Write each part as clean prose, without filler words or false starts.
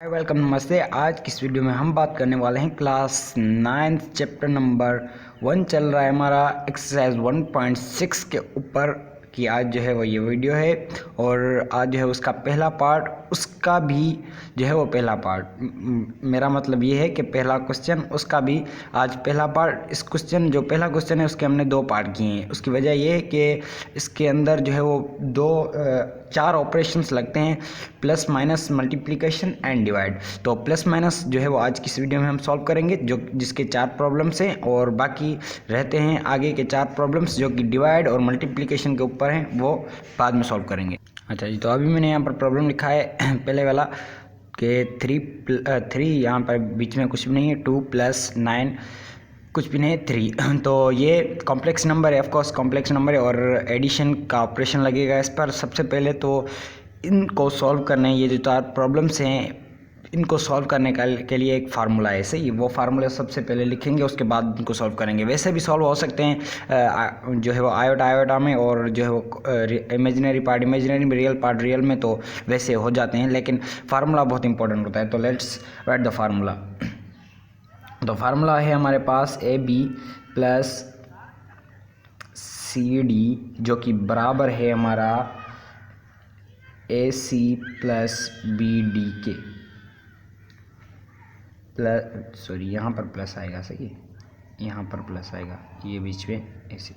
Welcome, नमस्ते। आज की इस वीडियो में हम बात करने वाले हैं क्लास 9 चैप्टर नंबर 1 चल रहा है हमारा एक्सरसाइज 1.6 के ऊपर की आज जो है वो ये वीडियो है। और आज जो है उसका पहला पार्ट, उसका भी जो है वो पहला पार्ट, मेरा मतलब ये है कि पहला क्वेश्चन उसका भी आज पहला पार्ट। इस क्वेश्चन जो पहला क्वेश्चन है उसके हमने 2 पार्ट किए हैं। उसकी वजह ये है कि इसके अंदर जो है वो 4 ऑपरेशंस लगते हैं, plus minus multiplication and divide. तो प्लस माइनस जो है वो आज की इस वीडियो में हम सॉल्व करेंगे, जो जिसके 4 प्रॉब्लम्स हैं, और बाकी रहते हैं आगे के 4 प्रॉब्लम्स जो कि डिवाइड और मल्टीप्लिकेशन के ऊपर हैं, वो बाद में सॉल्व करेंगे। अच्छा जी, तो अभी मैंने यहाँ पर प्रॉब्लम लिखा है पहले वाला कि 3 यहाँ पर बीच में कुछ भी नहीं है, 2 + 9 कुछ भी नहीं है, 3। तो ये कॉम्प्लेक्स नंबर है, ऑफकोर्स कॉम्प्लेक्स नंबर है और एडिशन का ऑपरेशन लगेगा इस पर। सबसे पहले तो इनको सॉल्व करने, ये जो 4 प्रॉब्लम्स हैं इनको सॉल्व करने के लिए एक फार्मूला है, सही। वो फार्मूला सबसे पहले लिखेंगे, उसके बाद इनको सॉल्व करेंगे। वैसे भी सॉल्व हो सकते हैं जो है वो आयोटा में, और जो है वो इमेजिनरी पार्ट इमेजिनरी में, रियल पार्ट रियल में, तो वैसे हो जाते हैं, लेकिन फार्मूला बहुत इंपॉर्टेंट होता है। तो लेट्स राइट द फार्मूला। तो फार्मूला है हमारे पास AB + CD जो कि बराबर है हमारा AC + BD के प्लस, सॉरी यहाँ पर प्लस आएगा, सही है, यहाँ पर प्लस आएगा, ये बीच में ऐसे,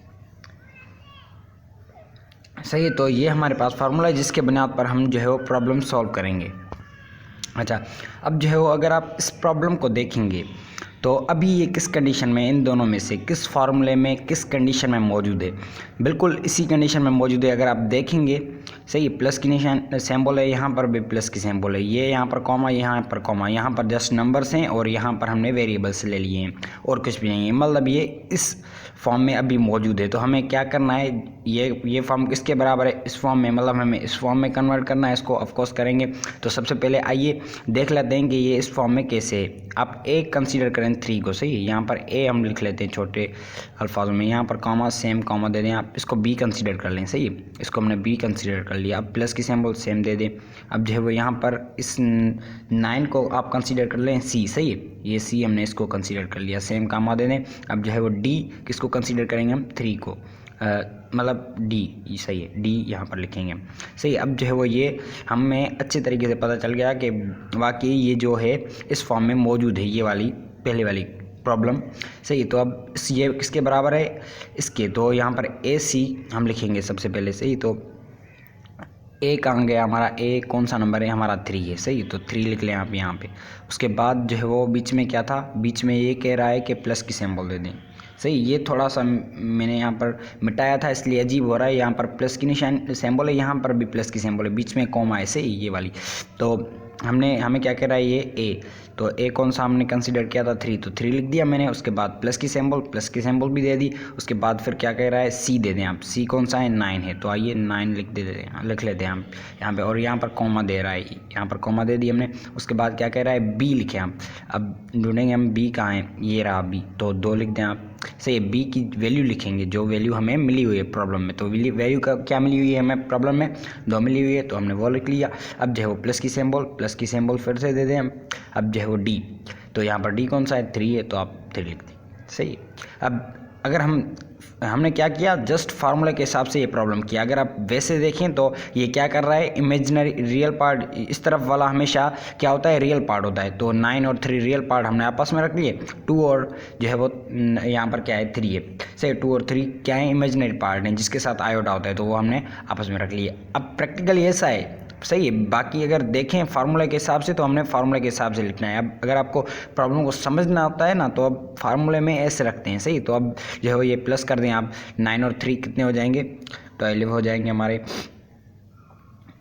सही है। तो ये हमारे पास फार्मूला है जिसके बुनियाद पर हम जो है वो प्रॉब्लम सॉल्व करेंगे। अच्छा, अब जो है वो अगर आप इस प्रॉब्लम को देखेंगे तो अभी ये किस कंडीशन में, इन दोनों में से किस फार्मूले में किस कंडीशन में मौजूद है? बिल्कुल इसी कंडीशन में मौजूद है। अगर आप देखेंगे, सही, प्लस की निशान सिंबल है, यहाँ पर भी प्लस की सिंबल है, ये यहाँ पर कॉमा, यहाँ पर कॉमा, यहाँ पर जस्ट नंबर्स हैं, और यहाँ पर हमने वेरिएबल्स ले लिए हैं और कुछ भी नहीं है। मतलब ये इस फॉर्म में अभी मौजूद है। तो हमें क्या करना है, ये फॉर्म किसके बराबर है? इस फॉर्म में, मतलब हमें इस फॉर्म में कन्वर्ट करना है। इसको ऑफकोर्स करेंगे। तो सबसे पहले आइए देख लेते हैं कि ये इस फॉर्म में कैसे है। आप ए कंसीडर करें 3 को, सही है। यहाँ पर ए हम लिख लेते हैं छोटे अल्फाजों में, यहाँ पर कॉमा, सेम कॉमा दे दें। आप इसको बी कंसीडर कर लें, सही है, इसको हमने बी कंसीडर कर लिया। अब प्लस की सिंबल सेम दे दें। अब जो है वो यहाँ पर इस 9 को आप कंसीडर कर लें सी, सही है, ये सी हमने इसको कंसीडर कर लिया, सेम कॉमा दे दें। अब जो है वो डी किसको कंसीडर करेंगे हम? 3 को, मतलब डी, सही है, डी यहाँ पर लिखेंगे, सही। अब जो है वो ये हमें अच्छे तरीके से पता चल गया कि वाकई ये जो है इस फॉर्म में मौजूद है, ये वाली पहले वाली प्रॉब्लम, सही। तो अब ये किसके बराबर है? इसके। तो यहाँ पर ए सी हम लिखेंगे सबसे पहले, सही। तो ए कहाँ गया हमारा? ए कौन सा नंबर है हमारा? 3 है, सही। तो 3 लिख लें आप यहाँ पे। उसके बाद जो है वो बीच में क्या था? बीच में ये कह रहा है कि प्लस की सिंबल दे दें, सही। ये थोड़ा सा मैंने यहाँ पर मिटाया था, इसलिए अजीब हो रहा है। यहाँ पर प्लस की निशान सिंबल है, यहाँ पर भी प्लस की सिंबल है, बीच में कॉमा है, सही, ये वाली। तो हमें क्या कह रहा है ये ए? तो ए कौन सा हमने कंसीडर किया था? 3, तो 3 लिख दिया मैंने। उसके बाद प्लस की सिंबल भी दे दी। उसके बाद फिर क्या कह रहा है? सी दे दें आप। सी कौन सा है? 9 है। तो आइए 9 लिख लेते हैं हम यहाँ पे, और यहाँ पर कॉमा दे रहा है, यहाँ पर कॉमा दे दी हमने। उसके बाद क्या कह रहा है? बी लिखें हम। अब ढूंढेंगे हम बी कहाँ है, ये रहा बी, तो 2 लिख दें आप, सही। बी की वैल्यू लिखेंगे जो वैल्यू हमें मिली हुई है प्रॉब्लम में। तो वैल्यू का क्या मिली हुई है हमें प्रॉब्लम में? 2 मिली हुई है, तो हमने वो लिख लिया। अब जो है वो प्लस की सिंबल फिर से दे दें हम। अब जो है वो डी, तो यहाँ पर डी कौन सा है? 3 है, तो आप 3 लिख दें, सही। अब अगर हमने क्या किया, जस्ट फार्मूला के हिसाब से ये प्रॉब्लम किया। अगर आप वैसे देखें तो ये क्या कर रहा है, इमेजिनरी रियल पार्ट इस तरफ वाला हमेशा क्या होता है? रियल पार्ट होता है। तो 9 और 3 रियल पार्ट हमने आपस में रख लिए। 2 और जो है वो यहाँ पर क्या है? 3 है, सही। 2 और 3 क्या है? इमेजिनरी पार्ट है जिसके साथ आयोटा होता है, तो वो हमने आपस में रख लिए। अब प्रैक्टिकली ऐसा है, सही है। बाकी अगर देखें फार्मूला के हिसाब से, तो हमने फार्मूला के हिसाब से लिखना है। अब अगर आपको प्रॉब्लम को समझना होता है ना, तो अब फार्मूले में ऐसे रखते हैं, सही। तो अब जो है ये प्लस कर दें आप, 9 और 3 कितने हो जाएंगे? 12 हो जाएंगे हमारे,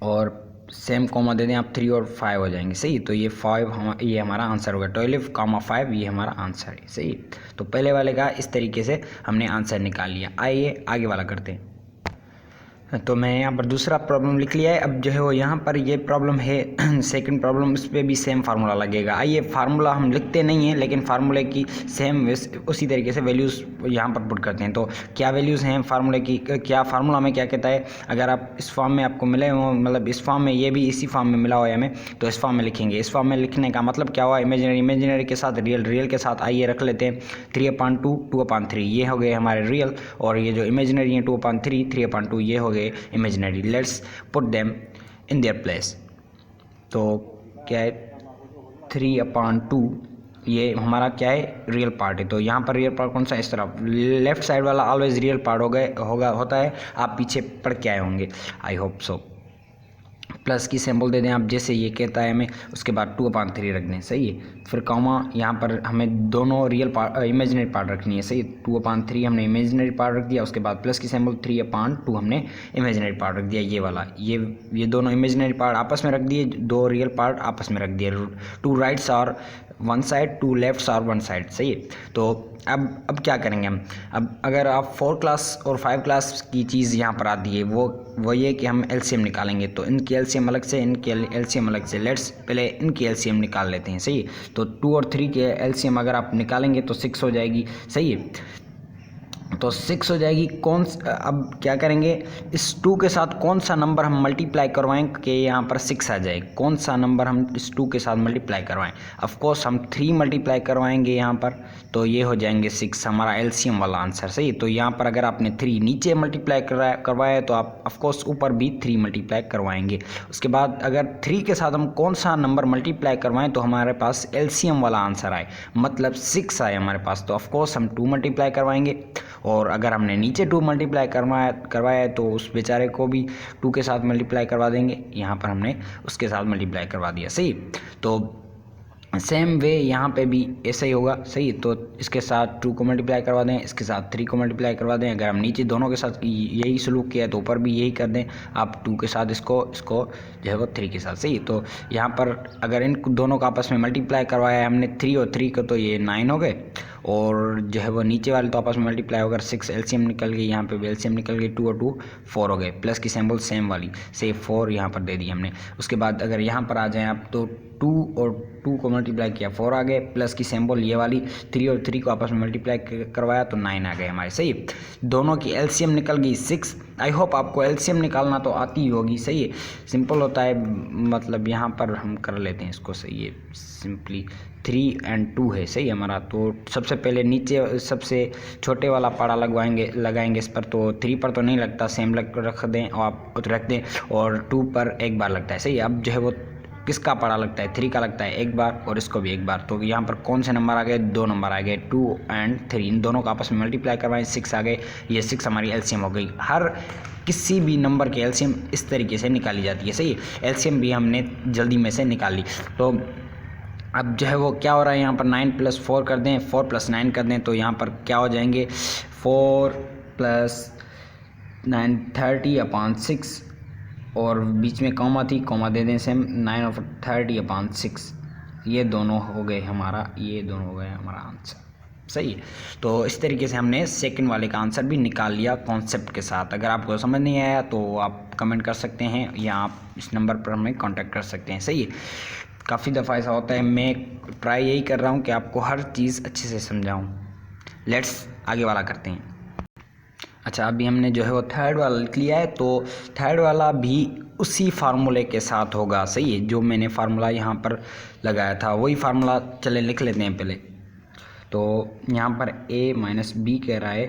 और सेम कॉमा दे दें आप, 3 और 5 हो जाएंगे, सही। तो ये 5 ये हमारा आंसर होगा। 12, 5 ये हमारा आंसर है, सही। तो पहले वाले का इस तरीके से हमने आंसर निकाल लिया। आइए आगे वाला करते हैं। तो मैं यहाँ पर दूसरा प्रॉब्लम लिख लिया है। अब जो है वो यहाँ पर ये प्रॉब्लम है सेकंड प्रॉब्लम, उस पर भी सेम फार्मूला लगेगा। आइए फार्मूला हम लिखते नहीं हैं, लेकिन फार्मूले की सेम उसी तरीके से वैल्यूज़ यहाँ पर पुट करते हैं। तो क्या वैल्यूज़ हैं फार्मूले की, क्या फार्मूला में क्या कहता है, अगर आप इस फॉर्म में आपको मिले हो, मतलब इस फॉर्म में, ये भी इसी फॉर्म में मिला हो हमें, तो इस फॉर्म में लिखेंगे। इस फॉर्म में लिखने का मतलब क्या हुआ, इमेजिनरी के साथ रियल, रियल के साथ आइए रख लेते हैं 3/2 2/3, ये हो गए हमारे रियल, और ये जो इमेजिनरी है 2/3 3/2 ये हो गए imaginary. Let's put them in their place. तो क्या है 3/2 ये हमारा क्या है रियल पार्ट है। तो यहाँ पर रियल पार्ट कौन सा, इस तरफ लेफ्ट साइड वाला ऑलवेज रियल पार्ट होता है। आप पीछे पढ़ के आए होंगे, आई होप सो। प्लस की सिंबल दे दें आप, जैसे ये कहता है हमें, उसके बाद 2/3 रख दें, सही है। फिर कॉमा, यहाँ पर हमें दोनों रियल पार्ट इमेजिनरी पार्ट रखनी है, सही है। 2/3 हमने इमेजिनरी पार्ट रख दिया, उसके बाद प्लस की सिंबल 3/2 हमने इमेजिनरी पार्ट रख दिया, ये वाला, ये दोनों इमेजिनरी पार्ट आपस में रख दिए, दो रियल पार्ट आपस में रख दिए। 2 राइट्स और 1 साइड, 2 लेफ्ट्स और 1 साइड, सही है। तो अब क्या करेंगे हम, अब अगर आप 4 क्लास और 5 क्लास की चीज़ यहाँ पर आती है, वो ये कि हम एलसीएम निकालेंगे। तो इनकी एलसीएम अलग से, इनकी एलसीएम अलग से। लेट्स पहले इनकी एलसीएम निकाल लेते हैं, सही है। तो 2 और 3 के एलसीएम अगर आप निकालेंगे तो 6 हो जाएगी, सही है। तो 6 हो जाएगी। अब क्या करेंगे, इस 2 के साथ कौन सा नंबर हम मल्टीप्लाई करवाएं कि यहाँ पर 6 आ जाए, कौन सा नंबर हम इस 2 के साथ मल्टीप्लाई करवाएं। ऑफ कोर्स हम 3 मल्टीप्लाई करवाएंगे यहाँ पर, तो ये हो जाएंगे 6, हमारा एलसीएम वाला आंसर, सही। तो यहाँ पर अगर आपने 3 नीचे मल्टीप्लाई करवाया तो आप ऑफकोर्स ऊपर भी 3 मल्टीप्लाई करवाएंगे। उसके बाद अगर 3 के साथ हम कौन सा नंबर मल्टीप्लाई करवाएं तो हमारे पास एलसीएम वाला आंसर आए, मतलब 6 आए हमारे पास, तो ऑफकोर्स हम 2 मल्टीप्लाई करवाएंगे। और अगर हमने नीचे 2 मल्टीप्लाई करवाया तो उस बेचारे को भी 2 के साथ मल्टीप्लाई करवा देंगे, यहाँ पर हमने उसके साथ मल्टीप्लाई करवा दिया, सही। तो सेम वे यहाँ पे भी ऐसा ही होगा, सही। तो इसके साथ 2 को मल्टीप्लाई करवा दें, इसके साथ 3 को मल्टीप्लाई करवा दें। अगर हम नीचे दोनों के साथ यही सलूक किया है तो ऊपर भी यही कर दें, आप 2 के साथ इसको जो है वो 3 के साथ, सही। तो यहाँ पर अगर इन दोनों का आपस में मल्टीप्लाई करवाया है हमने 3 और 3 को, तो ये 9 हो गए। और जो है वो नीचे वाले तो आपस में मल्टीप्लाई होकर 6 एलसीएम निकल गई, यहाँ पे भी एलसीएम निकल गई, 2 और 2 4 हो गए। प्लस की सिंबल सेम वाली से 4 यहाँ पर दे दी हमने। उसके बाद अगर यहाँ पर आ जाएं आप तो 2 और 2 को मल्टीप्लाई किया 4 आ गए, प्लस की सिंबल ये वाली 3 और 3 को आपस में मल्टीप्लाई करवाया तो 9 आ गए हमारे, सही। दोनों की एलसीएम निकल गई 6। आई होप आपको एलसीएम निकालना तो आती ही होगी, सही है। सिंपल होता है, मतलब यहाँ पर हम कर लेते हैं इसको, सही है। सिंपली 3 और 2 है, सही हमारा। तो सबसे पहले नीचे सबसे छोटे वाला पाड़ा लगाएंगे इस पर, तो 3 पर तो नहीं लगता, सेम रख दें और आप रख दें, और 2 पर एक बार लगता है, सही। अब जो है वो किसका पाड़ा लगता है, 3 का लगता है एक बार, और इसको भी एक बार। तो यहाँ पर कौन से नंबर आ गए, 2 नंबर आ गए, 2 और 3, इन दोनों का आपस में मल्टीप्लाई करवाएं, 6 आ गए। ये 6 हमारी एलसीएम हो गई। हर किसी भी नंबर की एलसीएम इस तरीके से निकाली जाती है, सही। एलसीएम भी हमने जल्दी में से निकाली। तो अब जो है वो क्या हो रहा है, यहाँ पर 9 + 4 कर दें, 4 + 9 कर दें, तो यहाँ पर क्या हो जाएंगे, 4 + 9 30/6, और बीच में कॉमा थी, कॉमा दे दें सेम, 9 और 30/6, ये दोनों हो गए हमारा आंसर, सही है। तो इस तरीके से हमने सेकंड वाले का आंसर भी निकाल लिया कॉन्सेप्ट के साथ। अगर आपको समझ नहीं आया तो आप कमेंट कर सकते हैं, या आप इस नंबर पर हमें कांटेक्ट कर सकते हैं, सही है। काफ़ी दफ़ा ऐसा होता है, मैं ट्राई यही कर रहा हूँ कि आपको हर चीज़ अच्छे से समझाऊँ। लेट्स आगे वाला करते हैं। अच्छा, अभी हमने जो है वो थर्ड वाला लिख लिया है, तो थर्ड वाला भी उसी फार्मूले के साथ होगा, सही है। जो मैंने फार्मूला यहाँ पर लगाया था वही फार्मूला चले लिख लेते हैं पहले। तो यहाँ पर a - b कह रहा है,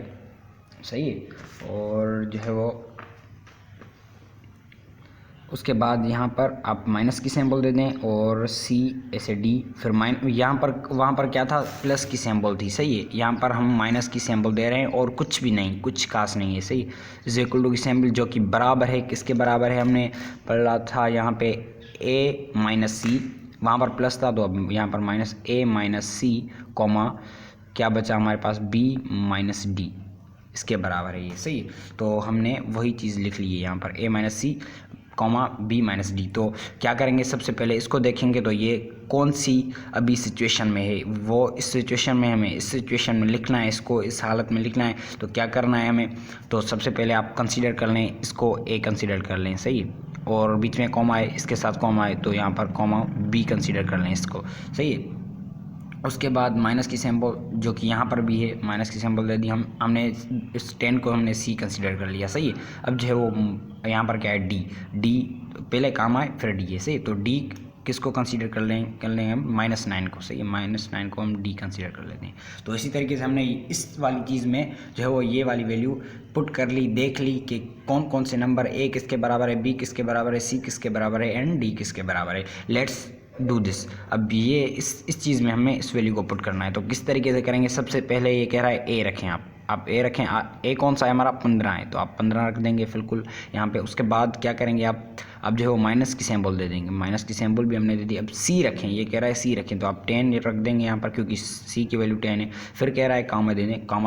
सही है। और जो है वो उसके बाद यहाँ पर आप माइनस की सिंबल दे दें, और C ऐसे D, फिर वहाँ पर क्या था, प्लस की सिंबल थी, सही है। यहाँ पर हम माइनस की सिंबल दे रहे हैं, और कुछ भी नहीं, कुछ खास नहीं है, सही। = की सिंबल जो कि बराबर है, किसके बराबर है, हमने पढ़ा था यहाँ पे a - c, वहाँ पर प्लस था, तो अब यहाँ पर -a - c, कॉमा क्या बचा हमारे पास, b - d, इसके बराबर है ये, सही। तो हमने वही चीज़ लिख ली है यहाँ पर, a - c, b - d। तो क्या करेंगे, सबसे पहले इसको देखेंगे तो ये कौन सी अभी सिचुएशन में है, वो इस सिचुएशन में हमें इस सिचुएशन में लिखना है, इसको इस हालत में लिखना है। तो क्या करना है हमें, तो सबसे पहले आप कंसीडर कर लें, इसको ए कंसीडर कर लें, सही है, और बीच में कॉमा है, इसके साथ कॉमा है, तो यहाँ पर कॉमा बी कंसीडर कर लें इसको, सही है। उसके बाद माइनस की सिंबल जो कि यहाँ पर भी है, माइनस की सिंबल दे दी, हमने इस 10 को हमने सी कंसीडर कर लिया, सही है। अब जो है वो यहाँ पर क्या है, डी पहले काम आए फिर डी है, सही। तो डी किसको कंसीडर कर लेंगे हम, -9 को, सही है, -9 को हम डी कंसीडर कर लेते हैं। तो इसी तरीके से हमने इस वाली चीज़ में जो है वो ये वाली वैल्यू पुट कर ली, देख ली कि कौन कौन से नंबर, ए किसके बराबर है, बी किसके बराबर है, सी किसके बराबर है एंड डी किसके बराबर है। Let's do this. अब ये इस चीज़ में हमें इस वैल्यू को पुट करना है। तो किस तरीके से करेंगे, सबसे पहले ये कह रहा है ए रखें, आप ए रखें, ए कौन सा है हमारा, 15 है, तो आप 15 रख देंगे बिल्कुल यहाँ पे। उसके बाद क्या करेंगे आप, अब जो है वो माइनस की सिंबल दे देंगे, माइनस की सिंबल भी हमने दे दी। अब सी रखें, ये कह रहा है सी रखें, तो आप 10 रख देंगे यहाँ पर क्योंकि सी की वैल्यू 10 है। फिर कह रहा है कामा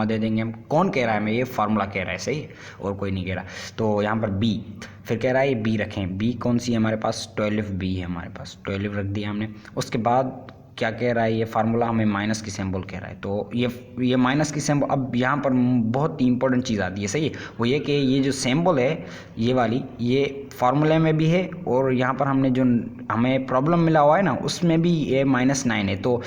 दे देंगे हम, कौन कह रहा है हमें, ये फार्मूला कह रहा है, सही है, और कोई नहीं कह रहा। तो यहाँ पर बी, फिर कह रहा है बी रखें, बी कौन सी है हमारे पास, 12 बी है हमारे पास, 12 रख दिया हमने। उसके बाद क्या कह रहा है, ये फार्मूला हमें माइनस की सिंबल कह रहा है, तो ये माइनस की सिंबल, अब यहाँ पर बहुत ही इंपॉर्टेंट चीज़ आती है, सही है, वो ये कि ये जो सिंबल है ये वाली, ये फार्मूले में भी है और यहाँ पर हमने जो हमें प्रॉब्लम मिला हुआ है ना उसमें भी ये -9 है। तो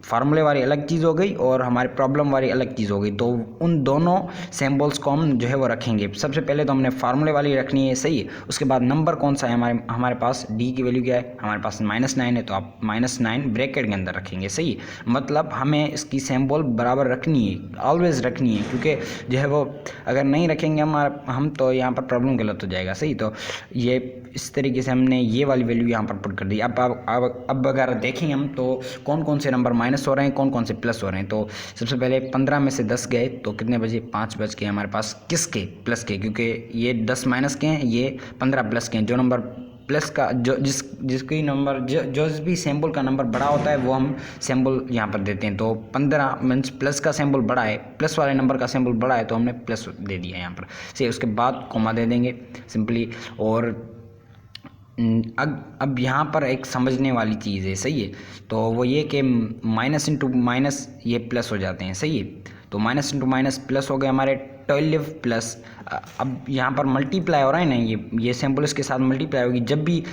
फार्मूले वाली अलग चीज़ हो गई और हमारी प्रॉब्लम वाली अलग चीज़ हो गई। तो उन दोनों सिंबल्स को हम जो है वो रखेंगे। सबसे पहले तो हमने फार्मूले वाली रखनी है, सही है। उसके बाद नंबर कौन सा है हमारे पास, डी की वैल्यू क्या है हमारे पास, -9 है, तो आप -9 ब्रैकेट के अंदर रखेंगे, सही है। मतलब हमें इसकी सिंबल बराबर रखनी है, ऑलवेज रखनी है, क्योंकि जो है वो अगर नहीं रखेंगे हम तो यहाँ पर प्रॉब्लम गलत हो जाएगा, सही। तो ये इस तरीके से हमने ये वाली वैल्यू यहाँ पर पुट कर दी। अब अगर देखेंगे हम तो कौन कौन से नंबर माइनस हो रहे हैं, कौन कौन से प्लस हो रहे हैं। तो सबसे पहले 15 में से 10 गए तो कितने बजे, 5 बज गए हमारे पास, किसके, प्लस के, क्योंकि ये 10 माइनस के हैं, ये 15 प्लस के हैं। जो नंबर प्लस का जिसकी नंबर जो भी सिंबल का नंबर बड़ा होता है वो हम सिंबल यहाँ पर देते हैं। तो 15 मीन्स प्लस का सिंबल बड़ा है, प्लस वाले नंबर का सिंबल बड़ा है, तो हमने प्लस दे दिया यहाँ पर, सही। उसके बाद कॉमा दे देंगे सिंपली। और अब यहाँ पर एक समझने वाली चीज़ है, सही है। तो वो ये कि माइनस इंटू माइनस ये प्लस हो जाते हैं, सही है। तो माइनस इंटू माइनस प्लस हो गए हमारे 12 प्लस। अब यहाँ पर मल्टीप्लाई हो रहा है ना, ये सिंबल इसके साथ मल्टीप्लाई होगी। जब भी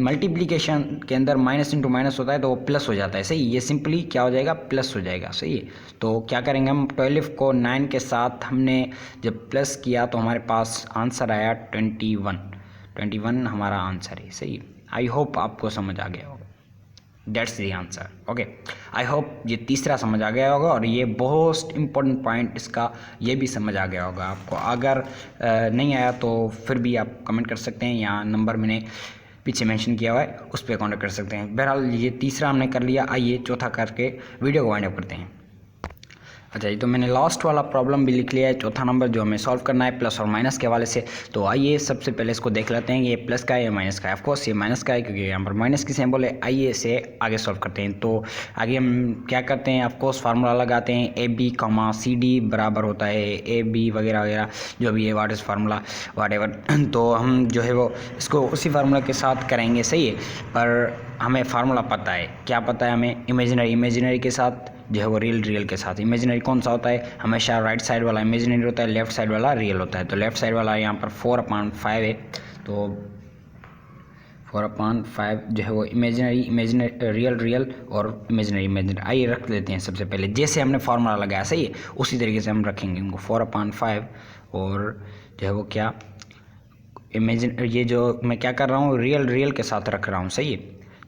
मल्टीप्लिकेशन के अंदर माइनस इंटू माइनस होता है तो वो प्लस हो जाता है, सही। ये सिंपली क्या हो जाएगा, प्लस हो जाएगा, सही है। तो क्या करेंगे हम, 12 को 9 के साथ हमने जब प्लस किया तो हमारे पास आंसर आया 21 हमारा आंसर है, सही। आई होप आपको समझ आ गया होगा, that's the answer, okay. I hope ये तीसरा समझ आ गया होगा और ये बहुत इंपॉर्टेंट पॉइंट इसका ये भी समझ आ गया होगा आपको। अगर नहीं आया तो फिर भी आप कमेंट कर सकते हैं, या नंबर मैंने पीछे मेंशन किया हुआ है उस पर कॉन्टेक्ट कर सकते हैं। बहरहाल ये तीसरा हमने कर लिया, आइए चौथा करके वीडियो को वाइंड अप करते हैं। अच्छा, ये तो मैंने लास्ट वाला प्रॉब्लम भी लिख लिया है, चौथा नंबर जो हमें सॉल्व करना है प्लस और माइनस के हवाले से। तो आइए सबसे पहले इसको देख लेते हैं कि ये प्लस का है या माइनस का है। ऑफकोर्स ये माइनस का है क्योंकि यहाँ पर माइनस की सिंबल है। आइए इसे आगे सॉल्व करते हैं। तो आगे हम क्या करते हैं, ऑफकोर्स फार्मूला लगाते हैं, AB, CD बराबर होता है AB वगैरह वगैरह जो भी है, what is formula whatever. तो हम जो है वो इसको उसी फार्मूला के साथ करेंगे, सही है। पर हमें फार्मूला पता है, क्या पता है हमें, इमेजिनरी के साथ जो है वो रियल के साथ। इमेजिनरी कौन सा होता है, हमेशा राइट साइड वाला इमेजिनरी होता है, लेफ्ट साइड वाला रियल होता है। तो लेफ्ट साइड वाला यहाँ पर 4/5 है, तो 4/5 जो है वो इमेजिनरी रियल और इमेजिनरी। आइए रख लेते हैं सबसे पहले, जैसे हमने फार्मूला लगाया, सही है, उसी तरीके से हम रखेंगे उनको 4/5। और जो है वो क्या ये जो मैं क्या कर रहा हूँ, रियल के साथ रख रहा हूँ, सही है।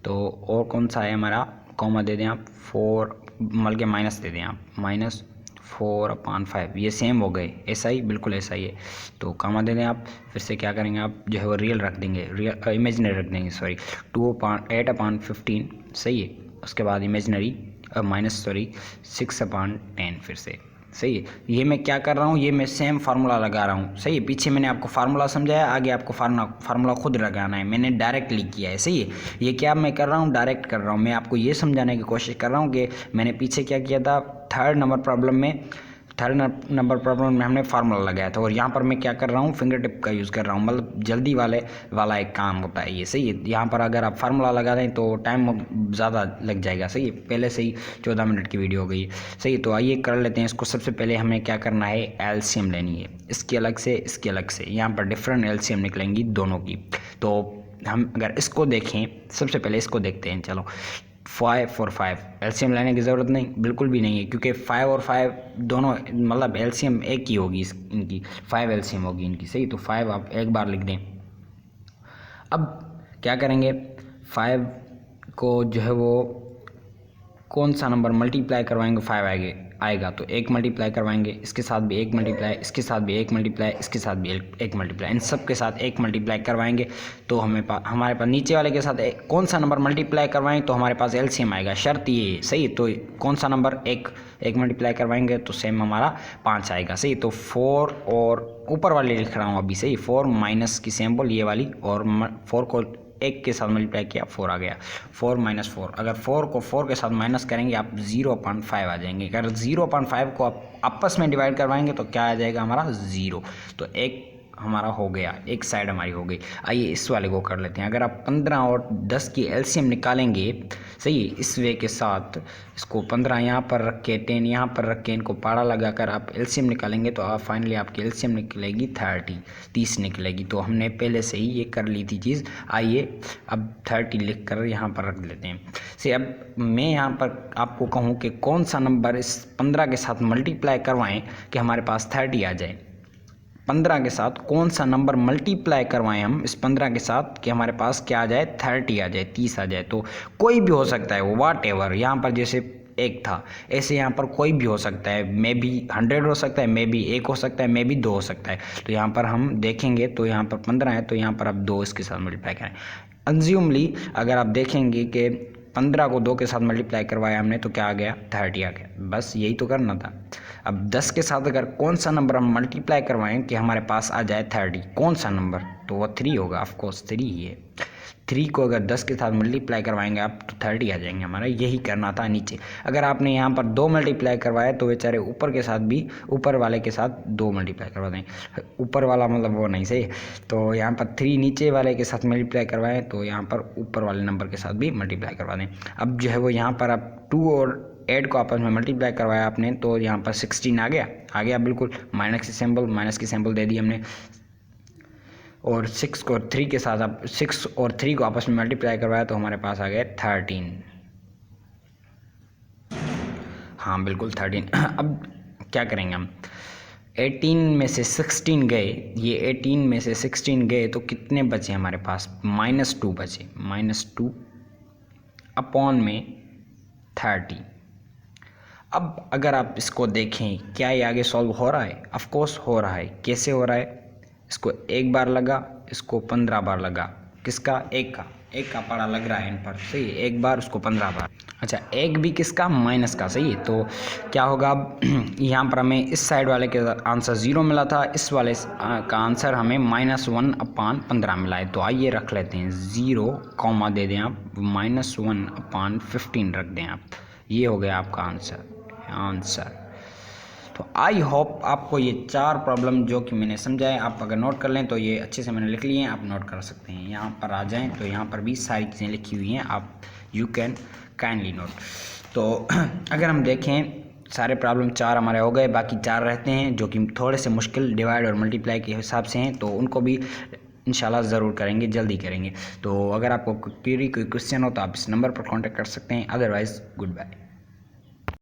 तो और कौन सा है हमारा, कॉमा दे दें आप, 4 मल के माइनस दे दें आप, -4/5। ये सेम हो गए, ऐसा ही, बिल्कुल ऐसा ही है। तो कॉमा दे दें आप, फिर से क्या करेंगे आप, जो है वो रियल रख देंगे, इमेजिनरी रख देंगे, सॉरी, 8/15, सही है। उसके बाद इमेजिनरी -6/10 फिर से, सही है। ये मैं क्या कर रहा हूँ, ये मैं सेम फार्मूला लगा रहा हूँ, सही है। पीछे मैंने आपको फार्मूला समझाया, आगे आपको फार्मूला खुद लगाना है, मैंने डायरेक्टली किया है, सही है। ये क्या मैं कर रहा हूँ, डायरेक्ट कर रहा हूँ। मैं आपको ये समझाने की कोशिश कर रहा हूँ कि मैंने पीछे क्या किया था, थर्ड थर्ड नंबर प्रॉब्लम में हमने फार्मूला लगाया था और यहाँ पर मैं क्या कर रहा हूँ, फिंगर टिप का यूज़ कर रहा हूँ, मतलब जल्दी वाला एक काम होता है ये, सही है। यहाँ पर अगर आप फार्मूला लगा दें तो टाइम ज़्यादा लग जाएगा, सही है। पहले से ही 14 मिनट की वीडियो हो गई, सही है। तो आइए कर लेते हैं इसको। सबसे पहले हमें क्या करना है, एलसीएम लेनी है, इसकी अलग से इसकी अलग से। यहाँ पर डिफरेंट एलसीएम निकलेंगी दोनों की। तो हम अगर इसको देखें, सबसे पहले इसको देखते हैं। चलो 5 और 5 एलसीएम लेने की ज़रूरत नहीं, बिल्कुल भी नहीं है, क्योंकि 5 और 5 दोनों मतलब एलसीएम एक ही होगी इनकी, 5 एलसीएम होगी इनकी, सही। तो 5 आप एक बार लिख दें। अब क्या करेंगे, 5 को जो है वो कौन सा नंबर मल्टीप्लाई करवाएंगे 5 आएगा, तो 1 मल्टीप्लाई करवाएंगे, इसके साथ भी 1 मल्टीप्लाई, इसके साथ भी 1 मल्टीप्लाई, इसके साथ भी 1 मल्टीप्लाई, इन सब के साथ 1 मल्टीप्लाई करवाएंगे तो हमारे पास नीचे वाले के साथ कौन सा नंबर मल्टीप्लाई करवाएं तो हमारे पास एलसीएम आएगा, शर्त ये है, सही। तो कौन सा नंबर 1 मल्टीप्लाई करवाएंगे तो सेम हमारा 5 आएगा, सही। तो 4 और ऊपर वाली लिख रहा हूँ अभी, सही। 4 माइनस की सिंबल ये वाली, और 4 को 1 के साथ मल्टीप्लाई किया, 4 आ गया। 4 माइनस 4, अगर 4 को 4 के साथ माइनस करेंगे आप 0.5 आ जाएंगे। अगर 0.5 को आप आपस में डिवाइड करवाएंगे तो क्या आ जाएगा हमारा 0। तो एक हमारा हो गया, एक साइड हमारी हो गई। आइए इस वाले को कर लेते हैं। अगर आप 15 और 10 की एलसीएम निकालेंगे, सही, इस वे के साथ इसको 15 यहाँ पर रख के 10 यहाँ पर रख के इनको पाड़ा लगाकर आप एलसीएम निकालेंगे तो आप फाइनली आपकी एलसीएम निकलेगी 30 निकलेगी। तो हमने पहले से ही ये कर ली थी चीज़। आइए अब 30 लिख कर यहाँ पर रख देते हैं। से अब मैं यहाँ पर आपको कहूँ कि कौन सा नंबर इस 15 के साथ मल्टीप्लाई करवाएं कि हमारे पास 30 आ जाए। 15 के साथ कौन सा नंबर मल्टीप्लाई करवाएं हम इस 15 के साथ कि हमारे पास क्या आ जाए, 30 आ जाए, 30 आ जाए। तो कोई भी हो सकता है वो, वाट एवर। यहाँ पर जैसे 1 था, ऐसे यहाँ पर कोई भी हो सकता है, मे बी 100 हो सकता है, मे बी 1 हो सकता है, मे बी 2 हो सकता है। तो यहाँ पर हम देखेंगे तो यहाँ पर 15 है, तो यहाँ पर आप 2 इसके साथ मल्टीप्लाई करें। अज्यूमली अगर आप देखेंगे कि 15 को 2 के साथ मल्टीप्लाई करवाया हमने तो क्या आ गया, 30 आ गया। बस यही तो करना था। अब 10 के साथ अगर कौन सा नंबर हम मल्टीप्लाई करवाएं कि हमारे पास आ जाए 30, कौन सा नंबर, तो वो 3 होगा, ऑफकोर्स 3 ही है। 3 को अगर 10 के साथ मल्टीप्लाई करवाएंगे आप तो 30 आ जाएंगे हमारा। यही करना था नीचे। अगर आपने यहाँ पर 2 मल्टीप्लाई करवाया तो बेचारे ऊपर के साथ भी, ऊपर वाले के साथ 2 मल्टीप्लाई करवा दें, ऊपर वाला मतलब वो नहीं, सही। तो यहाँ पर 3 नीचे वाले के साथ मल्टीप्लाई करवाएं तो यहाँ पर ऊपर वाले नंबर के साथ भी मल्टीप्लाई करवा दें। अब जो है वो यहाँ पर आप 2 और 8 को आपस में मल्टीप्लाई करवाया आपने तो यहाँ पर 16 आ गया बिल्कुल। माइनस की सिंबल दे दी हमने, और 6 को 3 के साथ आप 6 और 3 को आपस में मल्टीप्लाई करवाया तो हमारे पास आ गया 13। हाँ बिल्कुल 13। अब क्या करेंगे हम, 18 में से 16 गए, ये 18 में से 16 गए तो कितने बचे हमारे पास, -2 बचे। -2 अपॉन में 30। अब अगर आप इसको देखें क्या ये आगे सॉल्व हो रहा है, ऑफ कोर्स हो रहा है। कैसे हो रहा है, इसको 1 बार लगा, इसको 15 बार लगा, किसका, 1 का पारा लग रहा है इन पर, सही है। 1 बार उसको 15 बार, अच्छा 1 भी किसका, माइनस का, सही है। तो क्या होगा, अब यहाँ पर हमें इस साइड वाले के आंसर 0 मिला था, इस वाले का आंसर हमें -1/15 मिला है। तो आइए रख लेते हैं 0, कॉमा दे दें आप, -1/15 रख दें आप। ये हो गया आपका आंसर। तो आई होप आपको ये 4 प्रॉब्लम जो कि मैंने समझाए आप अगर नोट कर लें तो ये अच्छे से मैंने लिख लिए हैं, आप नोट कर सकते हैं। यहाँ पर आ जाएं तो यहाँ पर भी सारी चीज़ें लिखी हुई हैं, आप यू कैन काइंडली नोट। तो अगर हम देखें सारे प्रॉब्लम 4 हमारे हो गए, बाकी 4 रहते हैं जो कि थोड़े से मुश्किल डिवाइड और मल्टीप्लाई के हिसाब से हैं, तो उनको भी इंशाल्लाह ज़रूर करेंगे, जल्दी करेंगे। तो अगर आपको कोई क्वेश्चन हो तो आप इस नंबर पर कांटेक्ट कर सकते हैं। Otherwise good bye.